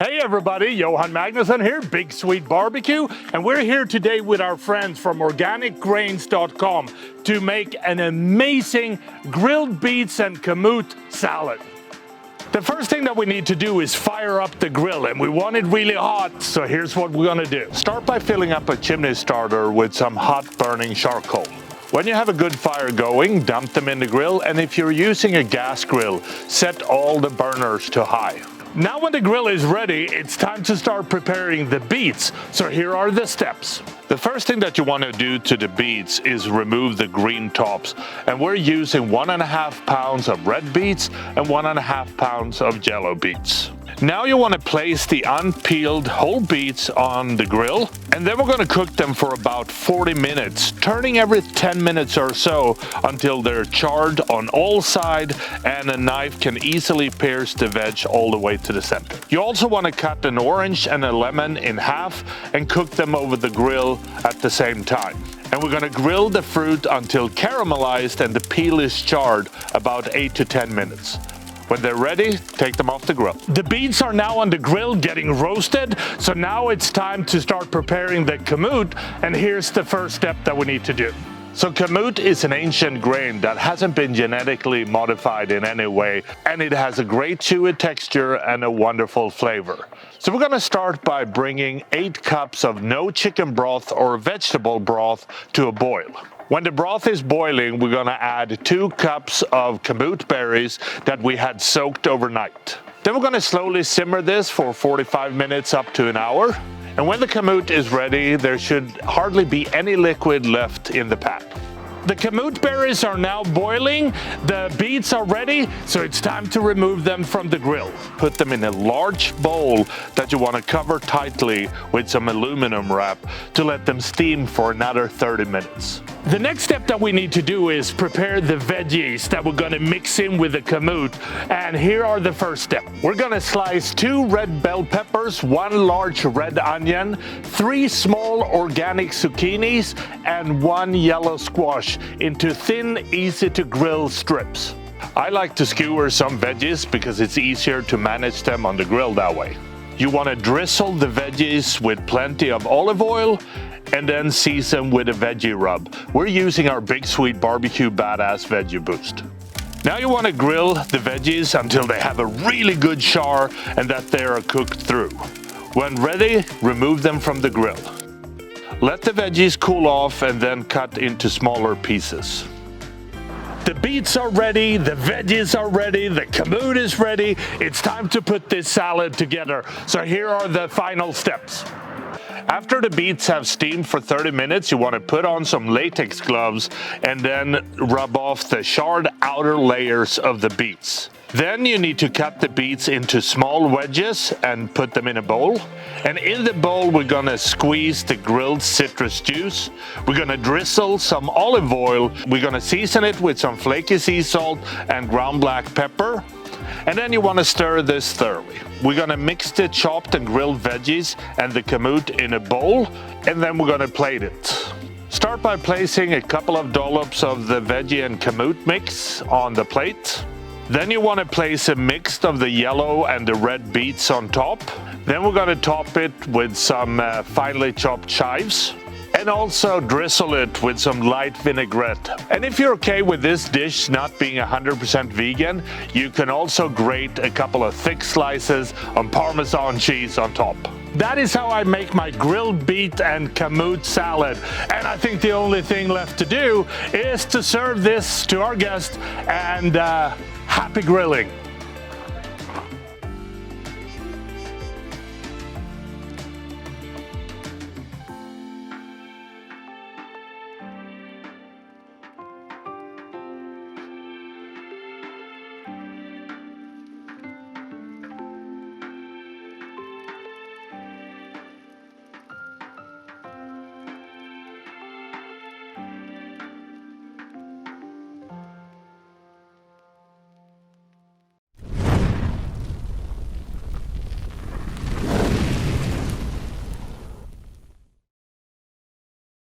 Hey everybody, Johan Magnusson here, Big Sweet Barbecue, and we're here today with our friends from organicgrains.com to make an amazing grilled beets and kamut salad. The first thing that we need to do is fire up the grill, and we want it really hot, so here's what we're gonna do. Start by filling up a chimney starter with some hot burning charcoal. When you have a good fire going, dump them in the grill, and if you're using a gas grill, set all the burners to high. Now when the grill is ready, it's time to start preparing the beets. So here are the steps. The first thing that you want to do to the beets is remove the green tops. And we're using 1.5 pounds of red beets and 1.5 pounds of yellow beets. Now you want to place the unpeeled whole beets on the grill, and then we're going to cook them for about 40 minutes, turning every 10 minutes or so until they're charred on all sides and a knife can easily pierce the veg all the way to the center. You also want to cut an orange and a lemon in half and cook them over the grill at the same time. And we're going to grill the fruit until caramelized and the peel is charred about 8 to 10 minutes. When they're ready, take them off the grill. The beets are now on the grill getting roasted, so now it's time to start preparing the kamut, and here's the first step that we need to do. So kamut is an ancient grain that hasn't been genetically modified in any way, and it has a great chewy texture and a wonderful flavor. So we're gonna start by bringing 8 cups of no chicken broth or vegetable broth to a boil. When the broth is boiling, we're gonna add 2 cups of kamut berries that we had soaked overnight. Then we're gonna slowly simmer this for 45 minutes up to an hour. And when the kamut is ready, there should hardly be any liquid left in the pan. The kamut berries are now boiling, the beets are ready, so it's time to remove them from the grill. Put them in a large bowl that you want to cover tightly with some aluminum wrap to let them steam for another 30 minutes. The next step that we need to do is prepare the veggies that we're going to mix in with the kamut, and here are the first step. We're going to slice 2 red bell peppers, 1 large red onion, 3 small organic zucchinis, and 1 yellow squash into thin, easy to grill strips. I like to skewer some veggies because it's easier to manage them on the grill that way. You want to drizzle the veggies with plenty of olive oil and then season with a veggie rub. We're using our Big Sweet Barbecue Badass Veggie Boost. Now you want to grill the veggies until they have a really good char and that they are cooked through. When ready, remove them from the grill. Let the veggies cool off and then cut into smaller pieces. The beets are ready, the veggies are ready, the kamut is ready. It's time to put this salad together. So here are the final steps. After the beets have steamed for 30 minutes, you want to put on some latex gloves and then rub off the charred outer layers of the beets. Then you need to cut the beets into small wedges and put them in a bowl. And in the bowl, we're gonna squeeze the grilled citrus juice. We're gonna drizzle some olive oil. We're gonna season it with some Flaky Sea salt and ground black pepper. And then you wanna stir this thoroughly. We're gonna mix the chopped and grilled veggies and the kamut in a bowl, and then we're gonna plate it. Start by placing a couple of dollops of the veggie and kamut mix on the plate. Then you want to place a mix of the yellow and the red beets on top. Then we're going to top it with some finely chopped chives. And also drizzle it with some light vinaigrette. And if you're okay with this dish not being 100% vegan, you can also grate a couple of thick slices of Parmesan cheese on top. That is how I make my grilled beet and kamut salad. And I think the only thing left to do is to serve this to our guests, and happy grilling.